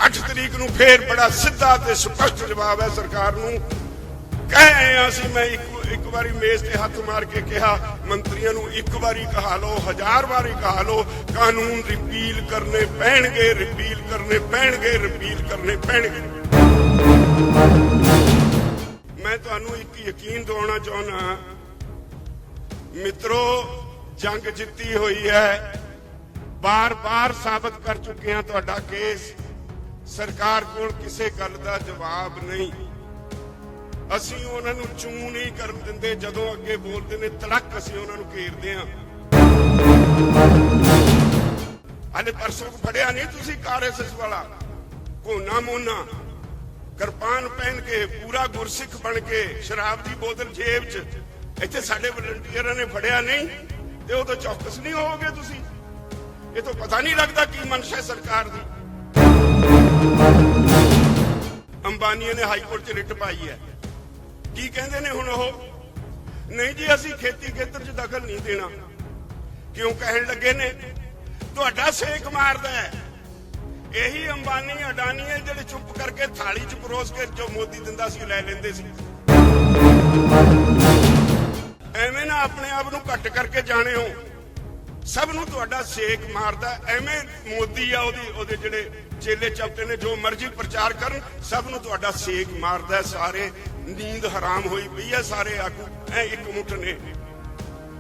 8 तरीक ਨੂੰ ਫੇਰ ਬੜਾ ਸਿੱਧਾ ਤੇ ਸਪਸ਼ਟ ਜਵਾਬ ਹੈ ਸਰਕਾਰ ਨੂੰ। कह रहे हैं ਅਸੀਂ मैं एक बारी मेज ਤੇ हथ मार के कहा मंत्रियों ਨੂੰ एक बारी कहा लो 1000 बारी कहा लो कानून रिपील करने पैणगे रिपील करने पैणगे रिपील करने पैणगे। मैं तुहानू एक यकीन दिवाना चाहना मित्रों जंग जित्ती हुई है बार बार साबित कर चुके हैं तुहाडा केस सरकार कोल किसी गल दा जवाब नहीं। ਅਸੀਂ ਉਹਨਾਂ ਨੂੰ ਚੂੰ ਨਹੀਂ ਕਰਨ ਦਿੰਦੇ ਜਦੋਂ ਅੱਗੇ ਬੋਲਦੇ ਨੇ ਤੜਕ ਅਸੀਂ ਉਹਨਾਂ ਨੂੰ ਘੇਰਦੇ ਹਾਂ। ਅਲੇ ਪਰਸੋਂ ਫੜਿਆ ਨਹੀਂ ਤੁਸੀਂ ਕਾਰਐਸਐਸ ਵਾਲਾ ਕੋਨਾ ਮੋਨਾ ਕਿਰਪਾਨ ਪਹਿਨ ਕੇ ਪੂਰਾ ਗੁਰਸਿੱਖ ਬਣ ਕੇ ਸ਼ਰਾਬ ਦੀ ਬੋਤਲ ਜੇਬ 'ਚ ਇੱਥੇ ਸਾਡੇ ਵਲੰਟੀਅਰਾਂ ਨੇ ਫੜਿਆ ਨਹੀਂ ਤੇ ਉਹ ਤਾਂ ਚੌਕਸ ਨਹੀਂ ਹੋਵੋਗੇ ਤੁਸੀਂ। ਇਹ ਤਾਂ ਪਤਾ ਨਹੀਂ ਲੱਗਦਾ ਕੀ ਮਨਸ਼ਾ ਸਰਕਾਰ ਦੀ। ਅੰਬਾਨੀ ਨੇ ਹਾਈ ਕੋਰਟ 'ਚ ਰਿਟ ਪਾਈ ਹੈ ਕੀ ਕਹਿੰਦੇ ਨੇ ਹੁਣ ਉਹ ਨਹੀਂ ਜੀ ਅਸੀਂ ਖੇਤੀ ਖੇਤਰ 'ਚ ਦਖਲ ਨਹੀਂ ਦੇਣਾ। ਕਿਉਂ ਕਹਿਣ ਲੱਗੇ ਨੇ ਤੁਹਾਡਾ ਸੇਕ ਮਾਰਦਾ ਹੈ ਇਹੀ ਅੰਬਾਨੀ ਅਡਾਨੀ ਹੈ ਜਿਹੜੇ ਚੁੱਪ ਕਰਕੇ ਥਾਲੀ 'ਚ ਪਰੋਸ ਕੇ ਜੋ ਮੋਦੀ ਦਿੰਦਾ ਸੀ ਲੈ ਲੈਂਦੇ ਸੀ। ਐਵੇਂ ਨਾ ਆਪਣੇ ਆਪ ਨੂੰ ਘੱਟ ਕਰਕੇ ਜਾਣੇ ਹੋ ਸਭ ਨੂੰ ਤੁਹਾਡਾ ਸੇਕ ਮਾਰਦਾ। ਐਵੇਂ ਮੋਦੀ ਆ ਉਹਦੇ ਜਿਹੜੇ ਚੇਲੇ ਚਪਟੇ ਨੇ ਜੋ ਮਰਜ਼ੀ ਪ੍ਰਚਾਰ ਕਰਨ ਸਭ ਨੂੰ ਤੁਹਾਡਾ ਸੇਕ ਮਾਰਦਾ। ਸਾਰੇ नींद हराम हुई पई है सारे आगू ऐ एक मुठ ने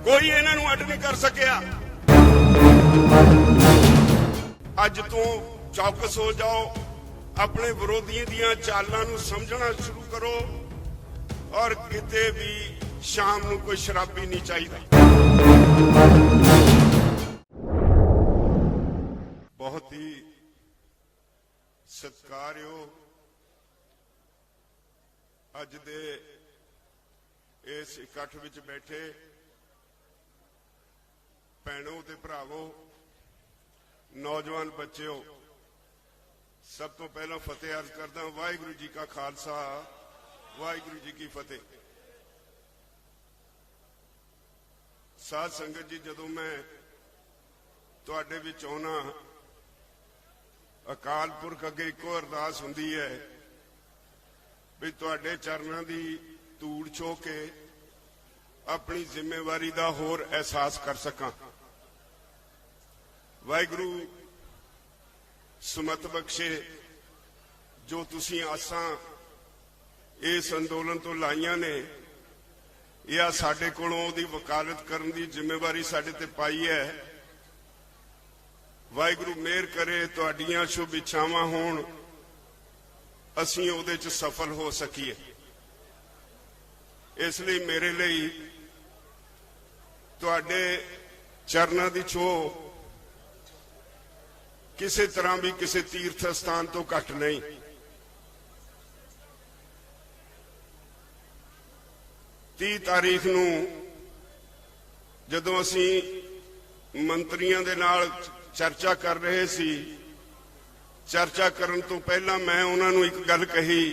कोई इन्हां नूं अड नहीं कर सकिया। अज तो चौकस हो जाओ अपने विरोधियों दियां चालां नूं समझना शुरू करो और किते भी शाम नूं कोई शराबी नहीं चाहिए। बहुत ही सत्कारयोग ਅੱਜ ਦੇ ਇਸ ਇਕੱਠ ਵਿੱਚ ਬੈਠੇ ਭੈਣੋ ਤੇ ਭਰਾਵੋ ਨੌਜਵਾਨ ਬੱਚਿਓ ਸਭ ਤੋਂ ਪਹਿਲਾਂ ਫਤਿਹ ਅਰਜ਼ ਕਰਦਾ ਵਾਹਿਗੁਰੂ ਜੀ ਕਾ ਖਾਲਸਾ ਵਾਹਿਗੁਰੂ ਜੀ ਕੀ ਫਤਿਹ। ਸਾਧ ਸੰਗਤ ਜੀ ਜਦੋਂ ਮੈਂ ਤੁਹਾਡੇ ਵਿੱਚ ਆਉਣਾ ਅਕਾਲ ਪੁਰਖ ਅੱਗੇ ਇੱਕੋ ਅਰਦਾਸ ਹੁੰਦੀ ਹੈ भी तुहाडे चरणां दी धूड़ छो के अपनी जिम्मेवारी दा होर एहसास कर सकां। वाहिगुरू सुमत बख्शे जो तुसीं आसां इस अंदोलन तो लाइयां ने या साडे कोलों ओहदी वकालत करन दी जिम्मेवारी साडे ते पाई है। वाहिगुरू मेहर करे तुहाडीआं शुभ इच्छावां होण ਅਸੀਂ ਉਹਦੇ 'ਚ ਸਫਲ ਹੋ ਸਕੀਏ। ਇਸ ਲਈ ਮੇਰੇ ਲਈ ਤੁਹਾਡੇ ਚਰਨਾਂ ਦੀ ਛੋਹ ਕਿਸੇ ਤਰ੍ਹਾਂ ਵੀ ਕਿਸੇ ਤੀਰਥ ਸਥਾਨ ਤੋਂ ਘੱਟ ਨਹੀਂ। ਤੀਹ ਤਾਰੀਖ ਨੂੰ ਜਦੋਂ ਅਸੀਂ ਮੰਤਰੀਆਂ ਦੇ ਨਾਲ ਚਰਚਾ ਕਰ ਰਹੇ ਸੀ ਚਰਚਾ ਕਰਨ ਤੋਂ ਪਹਿਲਾਂ ਮੈਂ ਉਹਨਾਂ ਨੂੰ ਇੱਕ ਗੱਲ ਕਹੀ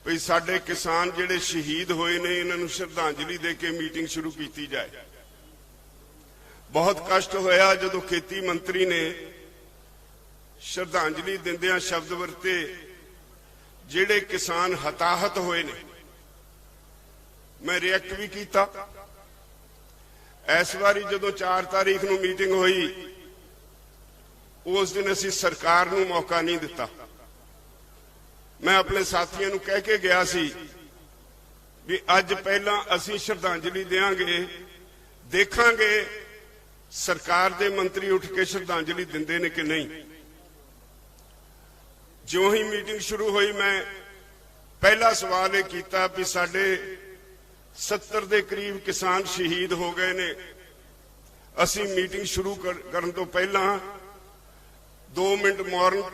ਵੀ ਸਾਡੇ ਕਿਸਾਨ ਜਿਹੜੇ ਸ਼ਹੀਦ ਹੋਏ ਨੇ ਇਹਨਾਂ ਨੂੰ ਸ਼ਰਧਾਂਜਲੀ ਦੇ ਕੇ ਮੀਟਿੰਗ ਸ਼ੁਰੂ ਕੀਤੀ ਜਾਏ। ਬਹੁਤ ਕਸ਼ਟ ਹੋਇਆ ਜਦੋਂ ਖੇਤੀ ਮੰਤਰੀ ਨੇ ਸ਼ਰਧਾਂਜਲੀ ਦਿੰਦਿਆਂ ਸ਼ਬਦ ਵਰਤੇ ਜਿਹੜੇ ਕਿਸਾਨ ਹਤਾਹਤ ਹੋਏ ਨੇ। ਮੈਂ ਰਿਐਕਟ ਵੀ ਕੀਤਾ। ਇਸ ਵਾਰੀ ਜਦੋਂ 4 ਤਾਰੀਖ ਨੂੰ ਮੀਟਿੰਗ ਹੋਈ उस दिन असी सरकार नूं मौका नहीं दिता। मैं अपने साथियों नूं कह के गया सी भी अज पहला असी श्रद्धांजलि देंगे देखांगे सरकार दे मंत्री उठ के श्रद्धांजलि दिंदे ने कि नहीं। जो ही मीटिंग शुरू हुई मैं पहला सवाल ये कीता भी साडे 70 दे करीब किसान शहीद हो गए ने। असी मीटिंग शुरू करन तो पहला 2 मिनट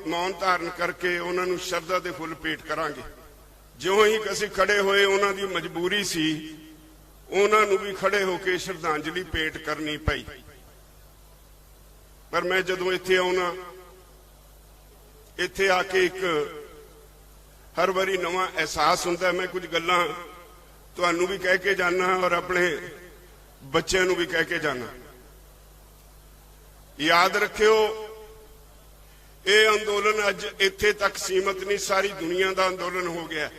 मौन धारण करके उन्होंने शरधा के फुल भेंट करांगे। जो ही असीं खड़े होए उन्होंने मजबूरी सी उन्होंने भी खड़े होकर श्रद्धांजलि भेंट करनी पई। पर मैं जदों इत्थे आउणा इत्थे आके एक हर बारी नवा एहसास हुंदा। मैं कुछ गल्लां तुहानूं भी कह के जाना और अपने बच्चों नूं भी कह के जाना। याद रखियो ਇਹ ਅੰਦੋਲਨ ਅੱਜ ਇੱਥੇ ਤੱਕ ਸੀਮਤ ਨਹੀਂ, ਸਾਰੀ ਦੁਨੀਆ ਦਾ ਅੰਦੋਲਨ ਹੋ ਗਿਆ।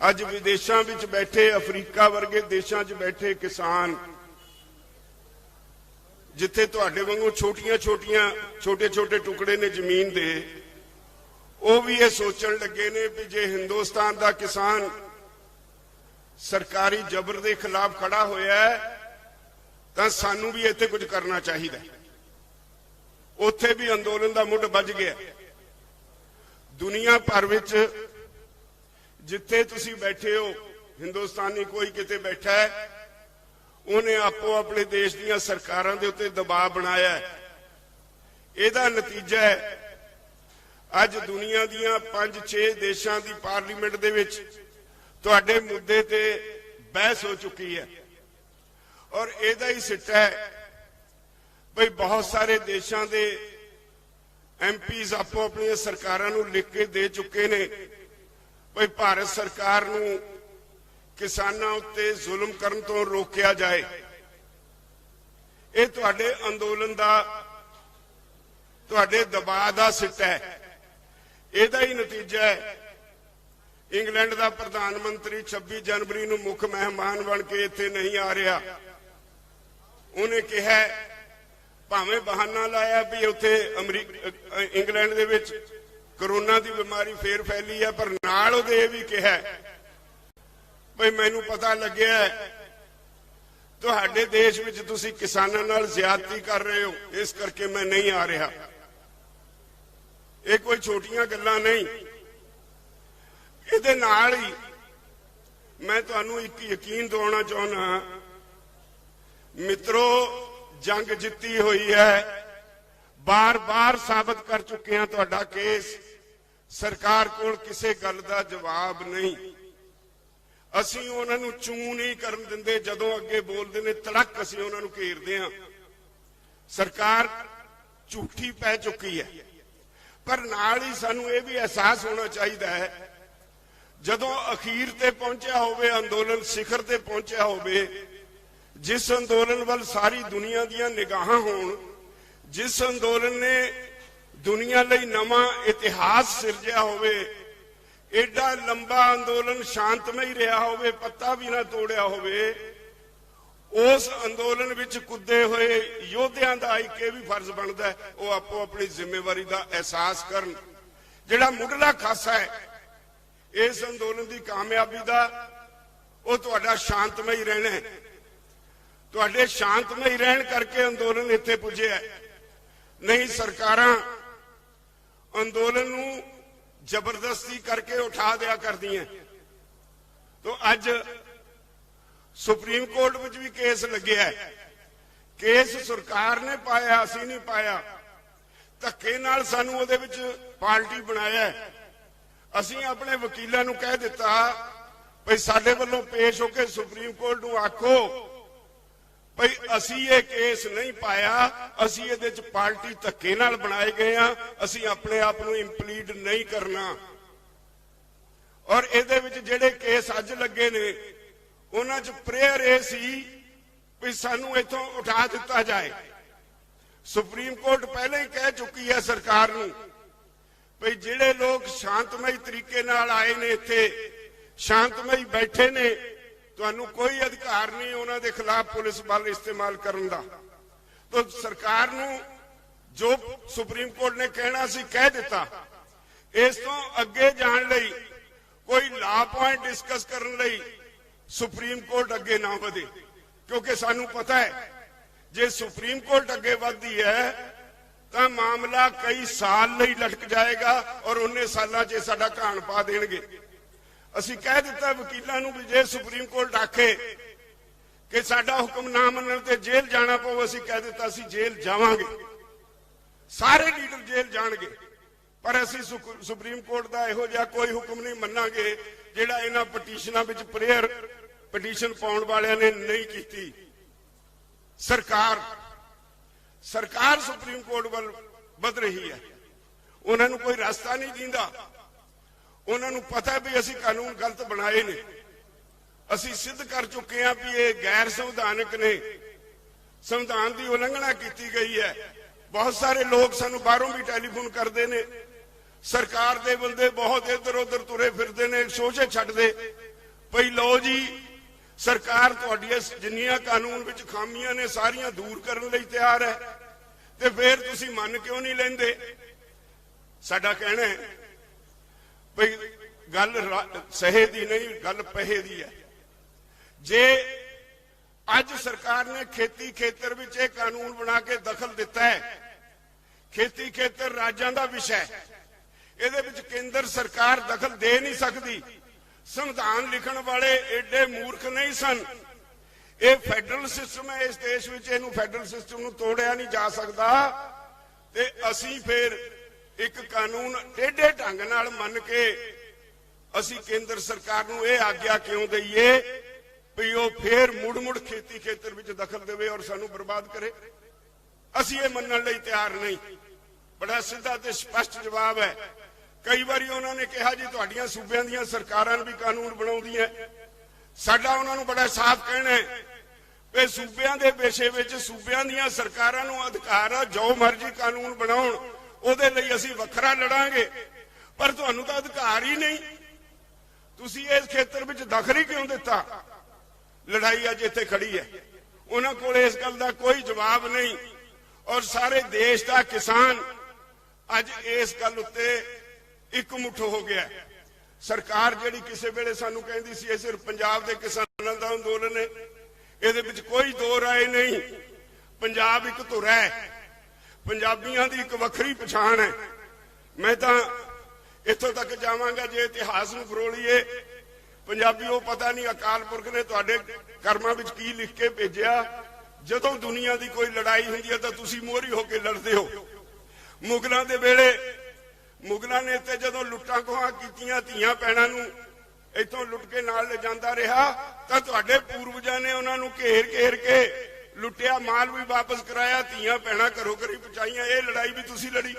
ਅੱਜ ਵਿਦੇਸ਼ਾਂ ਵਿੱਚ ਬੈਠੇ, ਅਫਰੀਕਾ ਵਰਗੇ ਦੇਸ਼ਾਂ 'ਚ ਬੈਠੇ ਕਿਸਾਨ, ਜਿੱਥੇ ਤੁਹਾਡੇ ਵਾਂਗੂ ਛੋਟੇ-ਛੋਟੇ ਟੁਕੜੇ ਨੇ ਜ਼ਮੀਨ ਦੇ, ਉਹ ਵੀ ਇਹ ਸੋਚਣ ਲੱਗੇ ਨੇ ਵੀ ਜੇ ਹਿੰਦੁਸਤਾਨ ਦਾ ਕਿਸਾਨ ਸਰਕਾਰੀ ਜ਼ਬਰ ਦੇ ਖਿਲਾਫ ਖੜਾ ਹੋਇਆ ਹੈ ਤਾਂ ਸਾਨੂੰ ਵੀ ਇੱਥੇ ਕੁਝ ਕਰਨਾ ਚਾਹੀਦਾ। ਉੱਥੇ ਵੀ ਅੰਦੋਲਨ ਦਾ ਮੁੱਢ ਵੱਜ ਗਿਆ। ਦੁਨੀਆ ਭਰ ਵਿੱਚ ਜਿੱਥੇ ਤੁਸੀਂ ਬੈਠੇ ਹੋ, ਹਿੰਦੁਸਤਾਨੀ ਕੋਈ ਕਿਤੇ ਬੈਠਾ ਹੈ, ਉਹਨੇ ਆਪੋ ਆਪਣੇ ਦੇਸ਼ ਦੀਆਂ ਸਰਕਾਰਾਂ ਦੇ ਉੱਤੇ ਦਬਾਅ ਬਣਾਇਆ। ਇਹਦਾ ਨਤੀਜਾ ਹੈ ਅੱਜ ਦੁਨੀਆ ਦੀਆਂ 5-6 ਦੇਸ਼ਾਂ ਦੀ ਪਾਰਲੀਮੈਂਟ ਦੇ ਵਿੱਚ ਤੁਹਾਡੇ ਮੁੱਦੇ ਤੇ ਬਹਿਸ ਹੋ ਚੁੱਕੀ ਹੈ। ਔਰ ਇਹਦਾ ਹੀ ਸਿੱਟਾ ਹੈ ਭਈ ਬਹੁਤ ਸਾਰੇ ਦੇਸ਼ਾਂ ਦੇ ਐਮਪੀਜ਼ ਆਪੋ ਆਪਣੀਆਂ ਸਰਕਾਰਾਂ ਨੂੰ ਲਿਖ ਕੇ ਦੇ ਚੁੱਕੇ ਨੇ ਭਈ ਭਾਰਤ ਸਰਕਾਰ ਨੂੰ ਕਿਸਾਨਾਂ ਉੱਤੇ ਜ਼ੁਲਮ ਕਰਨ ਤੋਂ ਰੋਕਿਆ ਜਾਏ। ਇਹ ਤੁਹਾਡੇ ਅੰਦੋਲਨ ਦਾ, ਤੁਹਾਡੇ ਦਬਾਅ ਦਾ ਸਿੱਟਾ ਹੈ। ਇਹਦਾ ਹੀ ਨਤੀਜਾ ਹੈ ਇੰਗਲੈਂਡ ਦਾ ਪ੍ਰਧਾਨ ਮੰਤਰੀ 26 ਜਨਵਰੀ ਨੂੰ ਮੁੱਖ ਮਹਿਮਾਨ ਬਣ ਕੇ ਇੱਥੇ ਨਹੀਂ ਆ ਰਿਹਾ। ਉਹਨੇ ਕਿਹਾ, ਭਾਵੇਂ ਬਹਾਨਾ ਲਾਇਆ ਵੀ ਉੱਥੇ ਇੰਗਲੈਂਡ ਦੇ ਵਿੱਚ ਕੋਰੋਨਾ ਦੀ ਬਿਮਾਰੀ ਫੇਰ ਫੈਲੀ ਹੈ, ਪਰ ਨਾਲ ਉਹਦੇ ਇਹ ਵੀ ਕਿਹਾ ਭਈ ਮੈਨੂੰ ਪਤਾ ਲੱਗਿਆ ਤੁਹਾਡੇ ਦੇਸ਼ ਵਿੱਚ ਤੁਸੀਂ ਕਿਸਾਨਾਂ ਨਾਲ ਜ਼ਿਆਦਤੀ ਕਰ ਰਹੇ ਹੋ, ਇਸ ਕਰਕੇ ਮੈਂ ਨਹੀਂ ਆ ਰਿਹਾ। ਇਹ ਕੋਈ ਛੋਟੀਆਂ ਗੱਲਾਂ ਨਹੀਂ। ਇਹਦੇ ਨਾਲ ਹੀ ਮੈਂ ਤੁਹਾਨੂੰ ਇੱਕ ਯਕੀਨ ਦਿਵਾਉਣਾ ਚਾਹੁੰਦਾ, ਮਿੱਤਰੋ, ਜੰਗ ਜਿੱਤੀ ਹੋਈ ਹੈ। ਬਾਰ-ਬਾਰ ਸਾਬਤ ਕਰ ਚੁੱਕੇ ਹਾਂ ਤੁਹਾਡਾ ਕੇਸ। ਸਰਕਾਰ ਕੋਲ ਕਿਸੇ ਗੱਲ ਦਾ ਜਵਾਬ ਨਹੀਂ। ਅਸੀਂ ਉਹਨਾਂ ਨੂੰ ਚੂੰ ਨਹੀਂ ਕਰਨ ਦਿੰਦੇ। ਜਦੋਂ ਅੱਗੇ ਬੋਲਦੇ ਨੇ ਤੜਕ ਅਸੀਂ ਉਹਨਾਂ ਨੂੰ ਘੇਰਦੇ ਹਾਂ। ਸਰਕਾਰ ਝੂਠੀ ਪੈ ਚੁੱਕੀ ਹੈ। ਪਰ ਨਾਲ ਹੀ ਸਾਨੂੰ ਇਹ ਵੀ ਅਹਿਸਾਸ ਹੋਣਾ ਚਾਹੀਦਾ ਹੈ, ਜਦੋਂ ਅਖੀਰ ਤੇ ਪਹੁੰਚਿਆ ਹੋਵੇ ਅੰਦੋਲਨ, ਸਿਖਰ ਤੇ ਪਹੁੰਚਿਆ ਹੋਵੇ, ਜਿਸ ਅੰਦੋਲਨ ਵੱਲ ਸਾਰੀ ਦੁਨੀਆ ਦੀਆਂ ਨਿਗਾਹਾਂ ਹੋਣ, ਜਿਸ ਅੰਦੋਲਨ ਨੇ ਦੁਨੀਆ ਲਈ ਨਵਾਂ ਇਤਿਹਾਸ ਸਿਰਜਿਆ ਹੋਵੇ, ਏਡਾ ਲੰਬਾ ਅੰਦੋਲਨ ਸ਼ਾਂਤਮਈ ਰਿਹਾ ਹੋਵੇ, ਪੱਤਾ ਵੀ ਨਾ ਤੋੜਿਆ ਹੋਵੇ, ਉਸ ਅੰਦੋਲਨ ਵਿੱਚ ਕੁੱਦੇ ਹੋਏ ਯੋਧਿਆਂ ਦਾ ਇੱਕ ਇਹ ਵੀ ਫਰਜ਼ ਬਣਦਾ ਹੈ ਉਹ ਆਪੋ ਆਪਣੀ ਜ਼ਿੰਮੇਵਾਰੀ ਦਾ ਅਹਿਸਾਸ ਕਰਨ। ਜਿਹੜਾ ਮੁੱਢਲਾ ਖਾਸਾ ਹੈ ਇਸ ਅੰਦੋਲਨ ਦੀ ਕਾਮਯਾਬੀ ਦਾ, ਉਹ ਤੁਹਾਡਾ ਸ਼ਾਂਤਮਈ ਰਹਿਣਾ ਹੈ। ਤੁਹਾਡੇ ਸ਼ਾਂਤਮਈ ਰਹਿਣ ਕਰਕੇ ਅੰਦੋਲਨ ਇੱਥੇ ਪੁੱਜਿਆ। ਨਹੀਂ ਸਰਕਾਰਾਂ ਅੰਦੋਲਨ ਨੂੰ ਜ਼ਬਰਦਸਤੀ ਕਰਕੇ ਉਠਾ ਦਿਆ ਕਰਦੀਆਂ। ਤਾਂ ਅੱਜ ਸੁਪਰੀਮ ਕੋਰਟ ਵਿੱਚ ਵੀ ਕੇਸ ਲੱਗਿਆ ਹੈ। ਕੇਸ ਸਰਕਾਰ ਨੇ ਪਾਇਆ, ਅਸੀਂ ਨਹੀਂ ਪਾਇਆ। ਧੱਕੇ ਨਾਲ ਸਾਨੂੰ ਉਹਦੇ ਵਿੱਚ ਪਾਰਟੀ ਬਣਾਇਆ। ਅਸੀਂ ਆਪਣੇ ਵਕੀਲਾਂ ਨੂੰ ਕਹਿ ਦਿੱਤਾ ਭਈ ਸਾਡੇ ਵੱਲੋਂ ਪੇਸ਼ ਹੋ ਕੇ ਸੁਪਰੀਮ ਕੋਰਟ ਨੂੰ ਆਖੋ ਭਈ ਅਸੀਂ ਇਹ ਕੇਸ ਨਹੀਂ ਪਾਇਆ, ਅਸੀਂ ਇਹਦੇ ਚ ਪਾਰਟੀ ਧੱਕੇ ਨਾਲ ਬਣਾਏ ਗਏ ਆ, ਅਸੀਂ ਆਪਣੇ ਆਪ ਨੂੰ ਇੰਪਲੀਡ ਨਹੀਂ ਕਰਨਾ। ਔਰ ਇਹਦੇ ਵਿੱਚ ਜਿਹੜੇ ਕੇਸ ਅੱਜ ਲੱਗੇ ਨੇ ਉਹਨਾਂ ਚ ਪ੍ਰੇਅਰ ਇਹ ਸੀ ਵੀ ਸਾਨੂੰ ਇੱਥੋਂ ਉਠਾ ਦਿੱਤਾ ਜਾਏ। ਸੁਪਰੀਮ ਕੋਰਟ ਪਹਿਲਾਂ ਹੀ ਕਹਿ ਚੁੱਕੀ ਹੈ ਸਰਕਾਰ ਨੂੰ ਭਈ ਜਿਹੜੇ ਲੋਕ ਸ਼ਾਂਤਮਈ ਤਰੀਕੇ ਨਾਲ ਆਏ ਨੇ, ਇੱਥੇ ਸ਼ਾਂਤਮਈ ਬੈਠੇ ਨੇ, ਤੁਹਾਨੂੰ ਕੋਈ ਅਧਿਕਾਰ ਨਹੀਂ ਉਹਨਾਂ ਦੇ ਖਿਲਾਫ ਪੁਲਿਸ ਬਲ ਇਸਤੇਮਾਲ ਕਰਨ ਦਾ। ਤਾਂ ਸਰਕਾਰ ਨੂੰ ਜੋ ਸੁਪਰੀਮ ਕੋਰਟ ਨੇ ਕਹਿਣਾ ਸੀ ਕਹਿ ਦਿੱਤਾ। ਇਸ ਤੋਂ ਅੱਗੇ ਜਾਣ ਲਈ, ਕੋਈ ਲਾ ਪੁਆਇੰਟ ਡਿਸਕਸ ਕਰਨ ਲਈ ਸੁਪਰੀਮ ਕੋਰਟ ਅੱਗੇ ਨਾ ਵਧੇ, ਕਿਉਂਕਿ ਸਾਨੂੰ ਪਤਾ ਹੈ ਜੇ ਸੁਪਰੀਮ ਕੋਰਟ ਅੱਗੇ ਵਧਦੀ ਹੈ ਤਾਂ ਮਾਮਲਾ ਕਈ ਸਾਲ ਲਈ ਲਟਕ ਜਾਏਗਾ ਔਰ ਉਹਨੇ ਸਾਲਾਂ 'ਚ ਸਾਡਾ ਘਾਣ ਪਾ ਦੇਣਗੇ। ਅਸੀਂ ਕਹਿ ਦਿੱਤਾ ਵਕੀਲਾਂ ਨੂੰ ਵੀ ਜੇ ਸੁਪਰੀਮ ਕੋਰਟ ਆਖੇ ਕਿ ਸਾਡਾ ਹੁਕਮ ਨਾ ਮੰਨਣ ਤੇ ਜੇਲ੍ਹ ਜਾਣਾ ਪਊ, ਅਸੀਂ ਕਹਿ ਦਿੱਤਾ ਅਸੀਂ ਜੇਲ੍ਹ ਜਾਵਾਂਗੇ, ਸਾਰੇ ਲੀਡਰ ਜੇਲ੍ਹ ਜਾਣਗੇ, ਪਰ ਅਸੀਂ ਸੁਪਰੀਮ ਕੋਰਟ ਦਾ ਇਹੋ ਜਿਹਾ ਕੋਈ ਹੁਕਮ ਨਹੀਂ ਮੰਨਾਂਗੇ ਜਿਹੜਾ ਇਹਨਾਂ ਪਟੀਸ਼ਨਾਂ ਵਿੱਚ ਪ੍ਰੇਅਰ ਪਟੀਸ਼ਨ ਪਾਉਣ ਵਾਲਿਆਂ ਨੇ ਨਹੀਂ ਕੀਤੀ। ਸਰਕਾਰ ਸੁਪਰੀਮ ਕੋਰਟ ਵੱਲ ਵਧ ਰਹੀ ਹੈ। ਉਹਨਾਂ ਨੂੰ ਕੋਈ ਰਸਤਾ ਨਹੀਂ ਦਿੰਦਾ। ਉਹਨਾਂ ਨੂੰ ਪਤਾ ਵੀ ਅਸੀਂ ਕਾਨੂੰਨ ਗਲਤ ਬਣਾਏ ਨੇ, ਅਸੀਂ ਸਿੱਧ ਕਰ ਚੁੱਕੇ ਹਾਂ ਵੀ ਇਹ ਗੈਰ ਸੰਵਿਧਾਨਕ ਨੇ, ਸੰਵਿਧਾਨ ਦੀ ਉਲੰਘਣਾ ਕੀਤੀ ਗਈ ਹੈ। बहुत सारे लोग सानू बाहरों भी टैलीफोन करते ने, सरकार दे बंदे बहुत इधर उधर तुरे फिरते ने, सोचे छड्डदे भई लो जी सरकार तुहाडियां जिन्नियां कानून विच खामियां ने सारियां दूर करन लई तैयार है, ते फिर तुसीं मन क्यों नहीं लैंदे। साडा कहना है भई गल सहे दी नहीं, गल पहे दी है। जे अज सरकार ने खेती खेतर विच इह कानून बना के दखल दिता है, खेती खेतर राज्यां दा विषय है, ਇਹਦੇ ਵਿੱਚ ਕੇਂਦਰ ਸਰਕਾਰ ਦਖਲ ਦੇ ਨਹੀਂ ਸਕਦੀ। ਸੰਵਿਧਾਨ ਲਿਖਣ ਵਾਲੇ ਐਡੇ ਮੂਰਖ ਨਹੀਂ ਸਨ। ਇਹ ਫੈਡਰਲ ਸਿਸਟਮ ਹੈ ਇਸ ਦੇਸ਼ ਵਿੱਚ, ਇਹਨੂੰ ਫੈਡਰਲ ਸਿਸਟਮ ਨੂੰ ਤੋੜਿਆ ਨਹੀਂ ਜਾ ਸਕਦਾ। ਤੇ ਅਸੀਂ ਫਿਰ ਇੱਕ ਕਾਨੂੰਨ ਟੇਢੇ ਢੰਗ ਨਾਲ ਮੰਨ ਕੇ ਅਸੀਂ ਕੇਂਦਰ ਸਰਕਾਰ ਨੂੰ ਇਹ ਆਗਿਆ ਕਿਉਂ ਦਈਏ ਵੀ ਉਹ ਫਿਰ ਮੁੜ ਖੇਤੀ ਖੇਤਰ ਵਿੱਚ ਦਖਲ ਦੇਵੇ ਔਰ ਸਾਨੂੰ ਬਰਬਾਦ ਕਰੇ। ਅਸੀਂ ਇਹ ਮੰਨਣ ਲਈ ਤਿਆਰ ਨਹੀਂ। ਬੜਾ ਸਿੱਧਾ ਤੇ ਸਪਸ਼ਟ ਜਵਾਬ ਹੈ। कई बारी उन्होंने कहा जी तुहाडियां सूबियां दियां सरकारां भी कानून बनाउंदियां, साडा उन्हां नूं बड़ा साफ कहना है कि सूबियां दे पेशे विच सूबियां दियां सरकारां नूं अधिकार है जो मर्जी कानून बनाउण, उहदे लई असीं वखरा लड़ांगे, पर तुहानूं तां अधिकार ही नहीं। तुसीं इस खेतर विच दखल ही क्यों दिता। लड़ाई अज इत्थे खड़ी है, उन्हां कोल इस गल दा कोई जवाब नहीं। और सारे देश दा किसान अज इस गल उत्ते एक मुठ हो गया। सरकार जिहड़ी किसी वेले सानू कहंदी सी सिर्फ पंजाब के किसानां दा अंदोलन है, इहदे विच कोई दो राय नहीं। पंजाब एक धुर है, पंजाबियों की एक वखरी पछाण है। मैं तां इत्थों तक जावांगा जे इतिहास नूं फरोलीए, पंजाबी वो पता नहीं अकाल पुरख ने तुहाडे कर्मां विच की लिख के भेजिया, जदों दुनिया की कोई लड़ाई हुंदी है तां तुसीं मोहरी होके लड़दे हो। मुगलों के वेले मुगलों ने इत्थे जदों लुट्टां खोहां कीतियां, धीआं भैणां नूं इत्थों लुट के नाल ले जांदा रहा, तां तुहाडे पूर्वजां ने उन्हां नूं घेर घेर के लुटिया, माल भी वापस कराया, धीआं भैणां घरों घरी पहुंचाईयां। ये लड़ाई भी तुसीं लड़ी।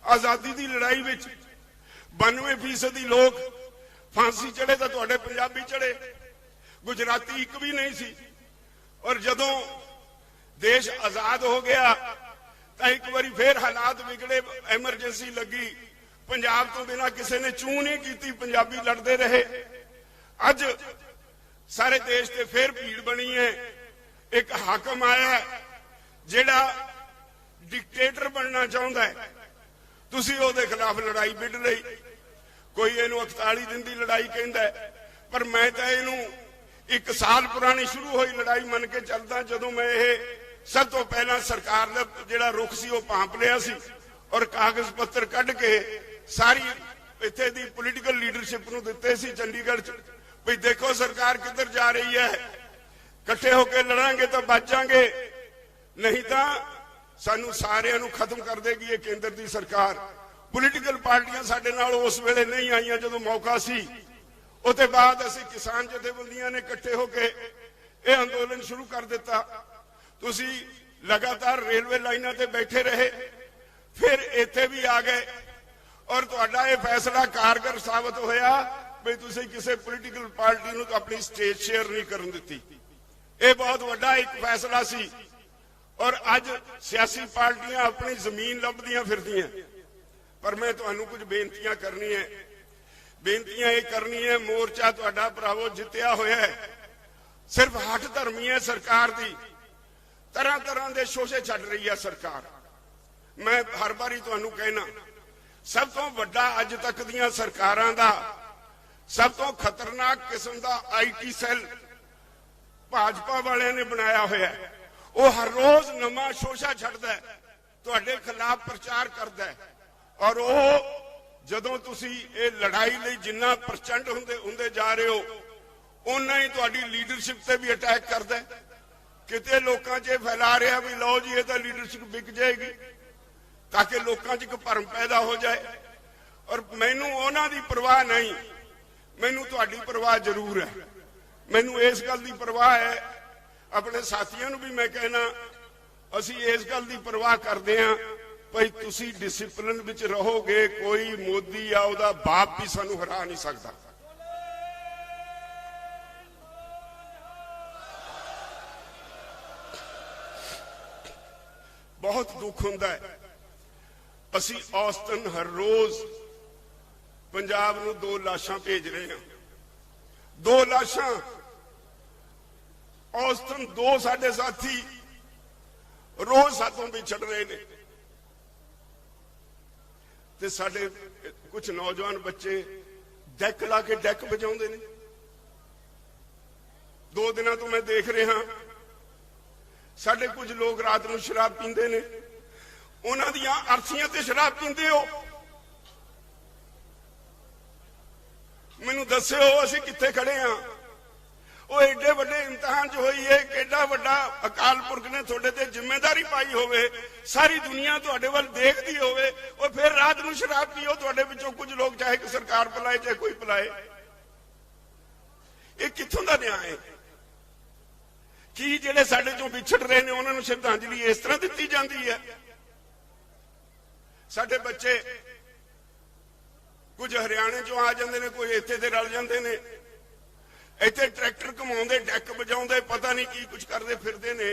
आजादी की लड़ाई विच 92% लोग फांसी चढ़े तो तुहाडे पंजाबी चढ़े, गुजराती एक भी नहीं सी। और जदों देश आजाद हो गया तो एक बारी फिर हालात बिगड़े, एमरजेंसी लगी, पंजाब तो बिना किसी ने चूं नहीं की, पंजाबी लड़ते रहे। अज सारे देश से फिर भीड़ बनी है। एक हाकम आया जिहड़ा डिक्टेटर बनना चाहता है, तुसीं उहदे खिलाफ लड़ाई विड़ लई। कोई इहनूं 41 दिन की लड़ाई कहता है, पर मैं तो इहनूं 1 साल पुरानी शुरू हुई लड़ाई मन के चलदा। जदों मैं ये सब तो पहला सरकार का जिहड़ा रुख सी वो भांप लिया सी और कागज पत्र कढ़ के सारी इत्थे दी पोलीटिकल लीडरशिप नूं दित्ते सी चंडीगढ़ च, भी देखो सरकार किधर जा रही है, इकट्ठे होकर लड़ांगे तो बच जाएंगे, नहीं तो सानू सारिਆਂ ਨੂੰ खत्म कर देगी ये केंद्र की सरकार। पोलीटिकल पार्टियां साडे नाल उस वेले नहीं आईयां जदों मौका सी। उसते बाद असीं किसान जथेबंदियां ने इकट्ठे होकर यह अंदोलन शुरू कर दिता। तुसीं लगातार रेलवे लाइनां ते बैठे रहे, फिर इत्थे भी आ गए और तुहाडा यह फैसला कारगर साबित होया भी तुसीं किसी पोलीटिकल पार्टी नूं अपनी स्टेज शेयर नहीं करन दित्ती। यह बहुत वड्डा एक फैसला सी और अज सियासी पार्टियां अपनी जमीन लभदियां फिरदियां। पर मैं तुहानूं कुछ बेनतियां करनी है। बेनतियां ये करनी है, मोर्चा तुहाडा भरावो जित्तिया होया है, सिर्फ हठ धर्मी है सरकार दी, तरह तरह के शोशे छड्ड रही है सरकार। मैं हर बारी तुहानूं कहना, सब तो वड्डा अज तक दीयां सरकारां दा सब तो खतरनाक किस्म का IT सैल भाजपा वालियां ने बनाया होया है। वो हर रोज नवा शोशा छड्डदा है, तुहाडे खिलाफ प्रचार करदा है, और वो जदों तुसीं ये लड़ाई लई जिन्ना प्रचंड हुंदे जा रहे हो, उन्ना ही तुहाडी लीडरशिप ते भी अटैक करदा है। किते लोकां 'च फैला रहा भी लो जी ये तो लीडरशिप विक जाएगी, ताकि लोकां 'च एक भरम पैदा हो जाए। और मैनूं उन्हां दी परवाह नहीं, मैनूं तुहाडी परवाह जरूर है। मैनूं इस गल दी परवाह है, अपने साथियों नूं भी मैं कहना, असीं इस गल दी परवाह करदे हां भाई तुसीं डिसिपलिन विच रहोगे, कोई मोदी या उहदा बाप भी सानूं हरा नहीं सकदा। बहुत दुख हुंदा है। असी औसतन हर रोज पंजाब नूं 2 लाशां भेज रहे हैं। 2 लाशां औसतन 2 साडे साथी रोज सातों विछड़ रहे ने ते साडे कुछ नौजवान बच्चे डैक ला के डैक बजाउंदे ने। 2 दिनों तो मैं देख रहा साडे कुछ लोग रात नूं शराब पींदे ने, उन्हां दीयां अरसियां ते शराब पींदे हो। मैनूं दस्सिओ असीं कित्थे खड़े हां। ਉਹ एडे ਵੱਡੇ इम्तिहान च होई है, एडा ਵੱਡਾ अकाल पुरख ने तुहाडे ते जिम्मेदारी पाई होवे, सारी दुनिया तुहाडे वल देखदी होवे, और फिर रात नूं शराब पीओ। तुहाडे विचों कुछ लोग चाहे कि सरकार पिलाए चाहे कोई पिलाए, ये कित्थों दा न्याय है? कि जिहड़े साडे चों विछड़ रहे ने उन्हां नूं श्रद्धांजलि इस तरह दित्ती जांदी है? साडे बच्चे कुछ हरियाणे चों आ जांदे ने, कोई इत्थे ते रल जांदे ने, इत्थे ट्रैक्टर घुमाउंदे डैक बजाउंदे पता नहीं की कुछ करदे फिरदे ने।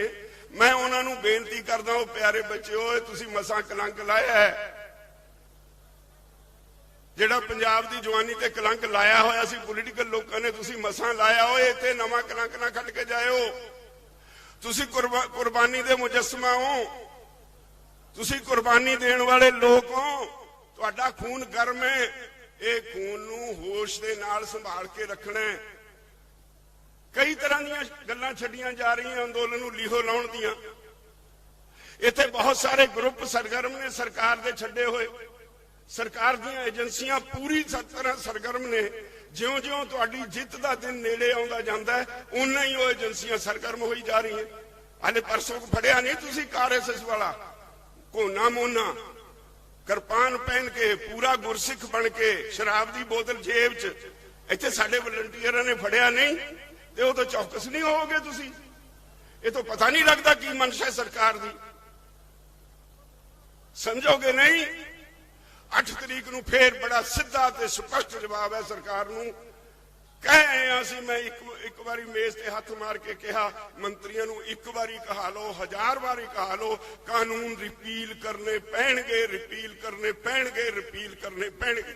मैं उन्हां नूं बेनती करदा, ओ प्यारे बच्चेओ, तुसीं मसां कलंक लाया है। जिहड़ा पंजाब दी जवानी ते कलंक लाया होया सी पोलीटिकल लोकां ने, तुसीं मसां लाया हो। इत्थे नवां कलंक ना खट के जाओ। तुसीं कुर्बानी दे मुजस्समा हो, तुसीं कुर्बानी देण वाले लोग हो। तुहाडा खून गर्म है, ये खून नूं होश दे नाल संभाल के रखना है। कई तरह ਦੀਆਂ ਗੱਲਾਂ ਛੱਡੀਆਂ ਜਾ ਰਹੀਆਂ ਅੰਦੋਲਨ ਨੂੰ ਲੀਹੋ ਲਾਉਣ ਦੀਆਂ। ਇੱਥੇ ਬਹੁਤ ਸਾਰੇ ਗਰੁੱਪ ਸਰਗਰਮ ਨੇ ਸਰਕਾਰ ਦੇ ਛੱਡੇ ਹੋਏ। ਸਰਕਾਰ ਦੀਆਂ ਏਜੰਸੀਆਂ ਪੂਰੀ ਤਰ੍ਹਾਂ ਸਰਗਰਮ ਨੇ। ਜਿਉਂ-ਜਿਉਂ ਤੁਹਾਡੀ ਜਿੱਤ ਦਾ ਦਿਨ ਨੇੜੇ ਆਉਂਦਾ ਜਾਂਦਾ ਹੈ, ਉਨਾਂ ਹੀ ਉਹ ਏਜੰਸੀਆਂ ਸਰਗਰਮ ਹੋਈ ਜਾ ਰਹੀਆਂ। ਹਾਲੇ ਪਰਸੋਂ ਫੜਿਆ ਨਹੀਂ ਤੁਸੀਂ ਆਰਐਸਐਸ ਵਾਲਾ ਕੋਨਾ ਮੋਨਾ ਕਿਰਪਾਨ ਪਹਿਨ ਕੇ ਪੂਰਾ ਗੁਰਸਿੱਖ ਬਣ ਕੇ ਸ਼ਰਾਬ ਦੀ ਬੋਤਲ ਜੇਬ 'ਚ, ਇੱਥੇ ਸਾਡੇ ਵਲੰਟੀਅਰਾਂ ਨੇ ਫੜਿਆ ਨਹੀਂ ਤੇ ਉਹ ਤਾਂ ਚੌਕਸ ਨਹੀਂ ਹੋਵੋਗੇ ਤੁਸੀਂ? ਇਹ ਤਾਂ ਪਤਾ ਨਹੀਂ ਲੱਗਦਾ ਕੀ ਮਨਸ਼ਾ ਸਰਕਾਰ ਦੀ। ਸਮਝੋਗੇ ਨਹੀਂ? 8 ਤਰੀਕ ਨੂੰ ਫੇਰ ਬੜਾ ਸਿੱਧਾ ਤੇ ਸਪਸ਼ਟ ਜਵਾਬ ਹੈ ਸਰਕਾਰ ਨੂੰ। ਕਹਿ ਆਏ ਹਾਂ ਅਸੀਂ, ਮੈਂ ਇੱਕ ਵਾਰੀ ਮੇਜ਼ ਤੇ ਹੱਥ ਮਾਰ ਕੇ ਕਿਹਾ ਮੰਤਰੀਆਂ ਨੂੰ, ਇੱਕ ਵਾਰੀ ਕਹਾ ਲਓ, 1000 ਵਾਰੀ ਕਹਾ ਲਓ, ਕਾਨੂੰਨ ਰਿਪੀਲ ਕਰਨੇ ਪੈਣਗੇ, ਰਿਪੀਲ ਕਰਨੇ ਪੈਣਗੇ, ਰਿਪੀਲ ਕਰਨੇ ਪੈਣਗੇ।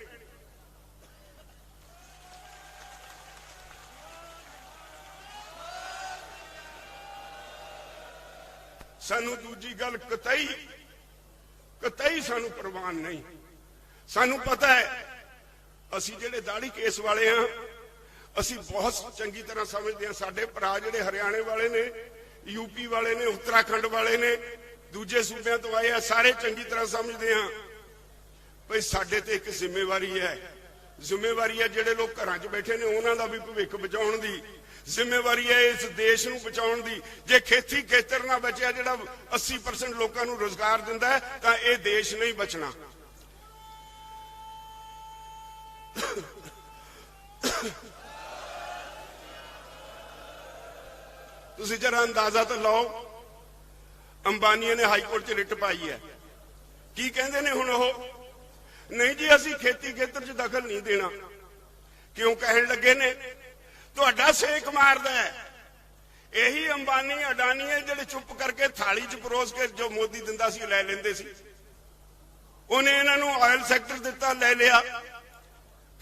सानू दूजी गल कतई सानू प्रवान नहीं। सानू पता है असी जेडे दाढ़ी केस वाले हाँ, असी बहुत चंगी तरह समझते हैं। साडे भरा जेडे हरियाणे वाले ने, यूपी वाले ने, उत्तराखंड वाले ने, दूजे सूबे तो आए हैं, सारे चंगी तरह समझते हैं भाई साडे ते एक जिम्मेवारी है। जिम्मेवारी है जेडे लोग घरां च बैठे ने उन्हां दा भी भविख बचाउण दी। जिम्मेवारी है इस देश नूं बचाउण दी। जे खेती खेतर ना बचिया जिहड़ा 80% लोकां नूं रोजगार दिंदा है तां इह देश नहीं बचना। तुसीं जरा अंदाजा तो लाओ, अंबानी ने हाई कोर्ट च रिट पाई है। की कहंदे ने हुण ओह? नहीं जी असीं खेती खेतर च दखल नहीं देना। क्यों कहण लगे ने? ਤੁਹਾਡਾ ਸੇਕ ਮਾਰਦਾ ਹੈ। ਇਹੀ ਅੰਬਾਨੀ ਅਡਾਨੀ ਜਿਹੜੇ ਚੁੱਪ ਕਰਕੇ ਥਾਲੀ 'ਚ ਪਰੋਸ ਕੇ ਜੋ ਮੋਦੀ ਦਿੰਦਾ ਸੀ ਲੈ ਲੈਂਦੇ ਸੀ। ਉਹਨੇ ਇਹਨਾਂ ਨੂੰ ਆਇਲ ਸੈਕਟਰ ਦਿੱਤਾ, ਲੈ ਲਿਆ,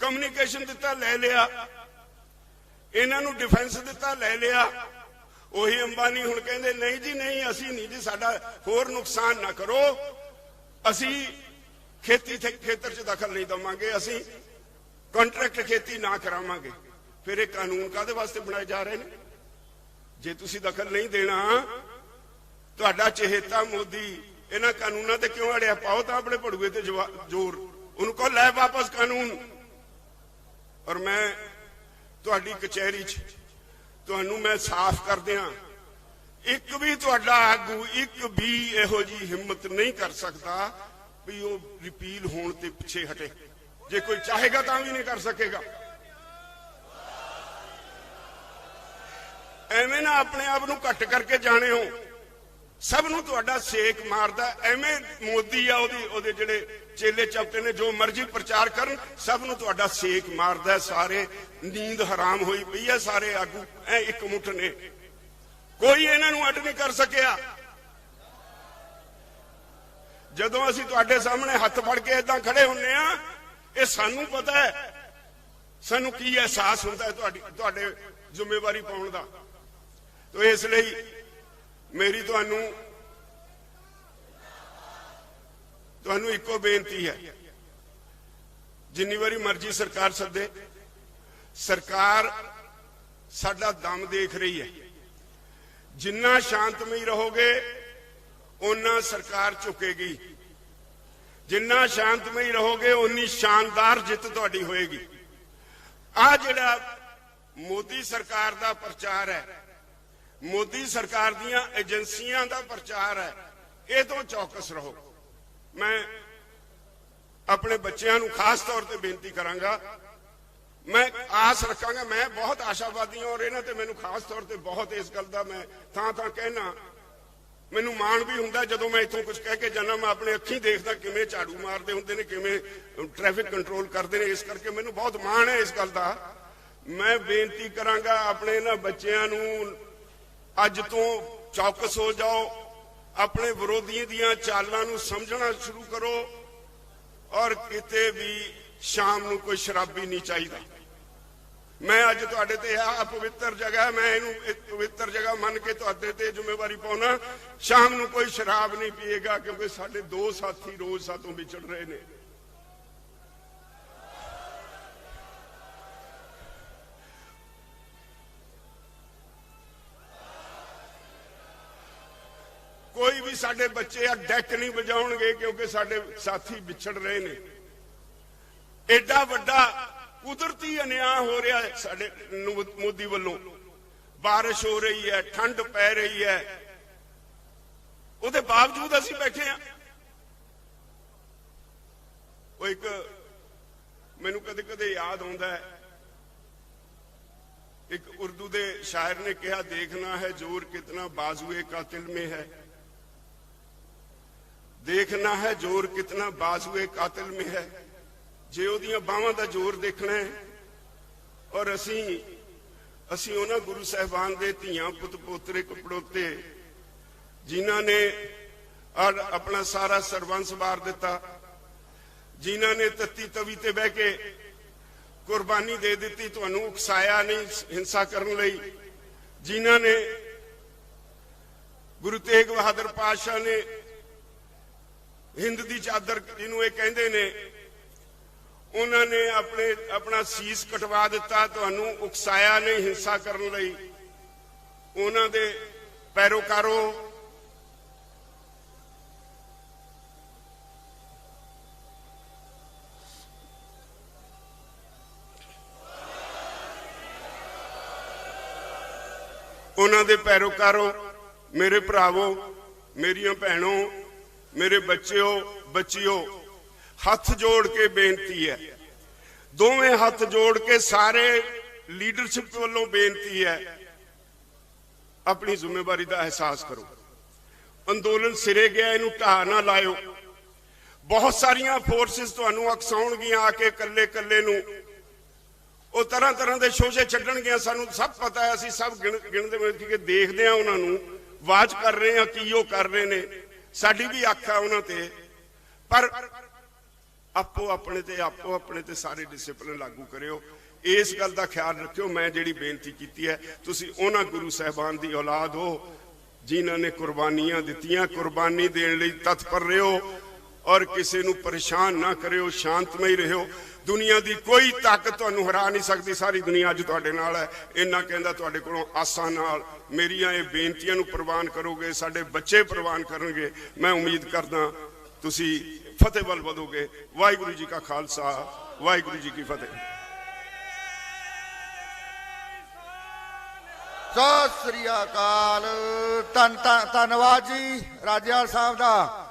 ਕਮਿਊਨੀਕੇਸ਼ਨ ਦਿੱਤਾ, ਲੈ ਲਿਆ, ਇਹਨਾਂ ਨੂੰ ਡਿਫੈਂਸ ਦਿੱਤਾ, ਲੈ ਲਿਆ। ਉਹੀ ਅੰਬਾਨੀ ਹੁਣ ਕਹਿੰਦੇ ਨਹੀਂ ਜੀ ਨਹੀਂ, ਅਸੀਂ ਨਹੀਂ ਜੀ, ਸਾਡਾ ਹੋਰ ਨੁਕਸਾਨ ਨਾ ਕਰੋ, ਅਸੀਂ ਖੇਤੀ ਖੇਤਰ 'ਚ ਦਖਲ ਨਹੀਂ ਦਵਾਂਗੇ, ਅਸੀਂ ਕੰਟਰੈਕਟ ਖੇਤੀ ਨਾ ਕਰਾਵਾਂਗੇ। फिर एक कानून कादे वास्ते बनाए जा रहे हैं? जे तुसी दखल नहीं देना, तुहाडा चहेता मोदी इन्हां कानूनां ते क्यों अड़िया? पाओ तां अपने भड़ुए ते जोर, उनको लै वापस कानून। और मैं तुहाडी कचहरी च तुहानूं मैं साफ कर दियां, एक भी तुहाडा आगू एक भी इहो जी हिम्मत नहीं कर सकता भी वो रिपील होण ते पिछे हटे। जे कोई चाहेगा तां भी नहीं कर सकेगा। ਐਵੇਂ ਨਾ ਆਪਣੇ ਆਪ ਨੂੰ ਘੱਟ ਕਰਕੇ ਜਾਣੇ ਹੋ। ਸਭ ਨੂੰ ਤੁਹਾਡਾ ਸੇਕ ਮਾਰਦਾ। ਐਵੇਂ ਮੋਦੀ ਆ ਉਹਦੇ ਜਿਹੜੇ ਚੇਲੇ ਚਪਟੇ ਨੇ ਜੋ ਮਰਜ਼ੀ ਪ੍ਰਚਾਰ ਕਰਨ, ਸਭ ਨੂੰ ਤੁਹਾਡਾ ਸੇਕ ਮਾਰਦਾ। ਸਾਰੇ ਨੀਂਦ ਹਰਾਮ ਹੋਈ ਪਈ ਹੈ। ਸਾਰੇ ਆਗੂ ਐ ਇੱਕ ਮੁੱਠ ਨੇ, ਕੋਈ ਇਹਨਾਂ ਨੂੰ ਅੱਡ ਨਹੀਂ ਕਰ ਸਕਿਆ। ਜਦੋਂ ਅਸੀਂ ਤੁਹਾਡੇ ਸਾਹਮਣੇ ਹੱਥ ਫੜ ਕੇ ਇਦਾਂ ਖੜੇ ਹੁੰਨੇ ਆ, ਇਹ ਸਾਨੂੰ ਪਤਾ ਹੈ ਸਾਨੂੰ ਕੀ ਅਹਿਸਾਸ ਹੁੰਦਾ ਹੈ ਤੁਹਾਡੇ ਜ਼ਿੰਮੇਵਾਰੀ ਪਾਉਣ ਦਾ। ਤੋ ਇਸ ਲਈ ਮੇਰੀ ਤੁਹਾਨੂੰ ਇੱਕੋ ਬੇਨਤੀ ਹੈ, ਜਿੰਨੀ ਵਾਰੀ ਮਰਜ਼ੀ ਸਰਕਾਰ ਸੱਦੇ, ਸਰਕਾਰ ਸਾਡਾ ਦਮ ਦੇਖ ਰਹੀ ਹੈ। ਜਿੰਨਾ ਸ਼ਾਂਤਮਈ ਰਹੋਗੇ ਓਨਾ ਸਰਕਾਰ ਝੁਕੇਗੀ, ਜਿੰਨਾ ਸ਼ਾਂਤਮਈ ਰਹੋਗੇ ਓਨੀ ਸ਼ਾਨਦਾਰ ਜਿੱਤ ਤੁਹਾਡੀ ਹੋਏਗੀ। ਆ ਜਿਹੜਾ ਮੋਦੀ ਸਰਕਾਰ ਦਾ ਪ੍ਰਚਾਰ ਹੈ, ਮੋਦੀ ਸਰਕਾਰ ਦੀਆਂ ਏਜੰਸੀਆਂ ਦਾ ਪ੍ਰਚਾਰ ਹੈ, ਇਹ ਤੋਂ ਚੌਕਸ ਰਹੋ। ਮੈਂ ਆਪਣੇ ਬੱਚਿਆਂ ਨੂੰ ਖਾਸ ਤੌਰ ਤੇ ਬੇਨਤੀ ਕਰਾਂਗਾ, ਮੈਂ ਆਸ ਰੱਖਾਂਗਾ, ਮੈਂ ਬਹੁਤ ਆਸ਼ਾਵਾਦੀ ਹਾਂ ਔਰ ਇਹਨਾਂ ਤੇ ਮੈਨੂੰ ਖਾਸ ਤੌਰ ਤੇ ਬਹੁਤ ਇਸ ਗੱਲ ਦਾ ਮੈਂ ਥਾਂ ਕਹਿਣਾ, ਮੈਨੂੰ ਮਾਣ ਵੀ ਹੁੰਦਾ ਜਦੋਂ ਮੈਂ ਇੱਥੋਂ ਕੁਝ ਕਹਿ ਕੇ ਜਾਣਾ, ਮੈਂ ਆਪਣੇ ਅੱਖੀਂ ਦੇਖਦਾ ਕਿਵੇਂ ਝਾੜੂ ਮਾਰਦੇ ਹੁੰਦੇ ਨੇ, ਕਿਵੇਂ ਟ੍ਰੈਫਿਕ ਕੰਟਰੋਲ ਕਰਦੇ ਨੇ, ਇਸ ਕਰਕੇ ਮੈਨੂੰ ਬਹੁਤ ਮਾਣ ਹੈ ਇਸ ਗੱਲ ਦਾ। ਮੈਂ ਬੇਨਤੀ ਕਰਾਂਗਾ ਆਪਣੇ ਇਹਨਾਂ ਬੱਚਿਆਂ ਨੂੰ ਅੱਜ ਤੋਂ ਚੌਕਸ ਹੋ ਜਾਓ, ਆਪਣੇ ਵਿਰੋਧੀਆਂ ਦੀਆਂ ਚਾਲਾਂ ਨੂੰ ਸਮਝਣਾ ਸ਼ੁਰੂ ਕਰੋ ਔਰ ਕਿਤੇ ਵੀ ਸ਼ਾਮ ਨੂੰ ਕੋਈ ਸ਼ਰਾਬੀ ਨਹੀਂ ਚਾਹੀਦਾ। ਮੈਂ ਅੱਜ ਤੁਹਾਡੇ ਤੇ ਆ ਪਵਿੱਤਰ ਜਗ੍ਹਾ, ਮੈਂ ਇਹਨੂੰ ਇੱਕ ਪਵਿੱਤਰ ਜਗ੍ਹਾ ਮੰਨ ਕੇ ਤੁਹਾਡੇ ਤੇ ਜ਼ਿੰਮੇਵਾਰੀ ਪਾਉਣਾ, ਸ਼ਾਮ ਨੂੰ ਕੋਈ ਸ਼ਰਾਬ ਨਹੀਂ ਪੀਏਗਾ, ਕਿਉਂਕਿ ਸਾਡੇ ਦੋ ਸਾਥੀ ਰੋਜ਼ ਸਾਥੋਂ ਵਿਛੜ ਰਹੇ ਨੇ। ਕੋਈ ਵੀ ਸਾਡੇ ਬੱਚੇ ਆ ਡੈਕ ਨਹੀਂ ਵਜਾਉਣਗੇ ਕਿਉਂਕਿ ਸਾਡੇ ਸਾਥੀ ਵਿਛੜ ਰਹੇ ਨੇ। ਐਡਾ ਵੱਡਾ ਕੁਦਰਤੀ ਅਨਿਆਂ ਹੋ ਰਿਹਾ ਹੈ ਸਾਡੇ ਮੋਦੀ ਵੱਲੋਂ, ਬਾਰਿਸ਼ ਹੋ ਰਹੀ ਹੈ, ਠੰਡ ਪੈ ਰਹੀ ਹੈ, ਉਹਦੇ ਬਾਵਜੂਦ ਅਸੀਂ ਬੈਠੇ ਆ। ਉਹ ਇੱਕ ਮੈਨੂੰ ਕਦੇ ਕਦੇ ਯਾਦ ਆਉਂਦਾ ਹੈ, ਇੱਕ ਉਰਦੂ ਦੇ ਸ਼ਾਇਰ ਨੇ ਕਿਹਾ, ਦੇਖਣਾ ਹੈ ਜ਼ੋਰ ਕਿਤਨਾ ਬਾਜ਼ੂਏ ਕਾतिल में है, देखना है जोर कितना बाजुए कातिल में है। जे ओदियां बावां दा जोर देखना है और असी उन्हां गुरु साहिबान दे धीआं पुत पोतरे कपड़ोते जिन्हां ने अपना सारा सरबंस वार दिता, जिन्हां ने तत्ती तवी ते बह के कुर्बानी दे दी, तुहानूं उकसाया नहीं हिंसा करन लई, जिन्हां ने गुरु तेग बहादुर पातशाह ने हिंद दी चादर जिन्हों ये कहते ने, उन्होंने अपना सीस कटवा दिता, तुहानूं उकसाया नहीं हिंसा करन लई। उन्हां दे पैरोकारों मेरे भरावों, मेरियां भैनों, मेरे बच्चों बच्चियों, हथ जोड़ के बेनती है, दोवें हथ जोड़ के सारे लीडरशिप वालों बेनती है, अपनी जिम्मेवारी का एहसास करो। अंदोलन सिरे गया, इनू ढा ना लाओ। बहुत सारिया फोर्सिस तुहानूं अकसाउणगियां आके कल्ले कल्ले नूं, वो तरह तरह के शोशे छड्डणगियां। सानूं सब पता है, असीं सब गिणदे देखदे हां, उन्हां नूं वाच कर रहे हैं कि वो कर रहे ने, साडी भी अख है उन्हां ते, पर आपो अपने ते सारे डिसिपलिन लागू करियो। इस गल का ख्याल रखियो। मैं जिहड़ी बेनती कीती है, तुसीं उन्हां गुरु साहिबान दी औलाद हो जिन्हां ने कुर्बानियां दित्तियां, कुर्बानी देण लई तत्पर रहियो और किसी नूं परेशान ना करियो, शांतमई रहियो। दुनिया की कोई ताकत तुहानूं हरा नहीं सकती, सारी दुनिया अज तुहाडे नाल है। इन्ना कहंदा तुहाडे कोलों आसां नाल मेरियां ये बेनतियां नूं प्रवान करोगे, साडे बच्चे प्रवान करनगे। मैं उम्मीद करदा तुसीं फतेह वल वधोगे। वाहिगुरू जी का खालसा, वाहिगुरू जी की फतेह। सत श्री अकाल। धन्नवाद जी राजेवाल साहब दा।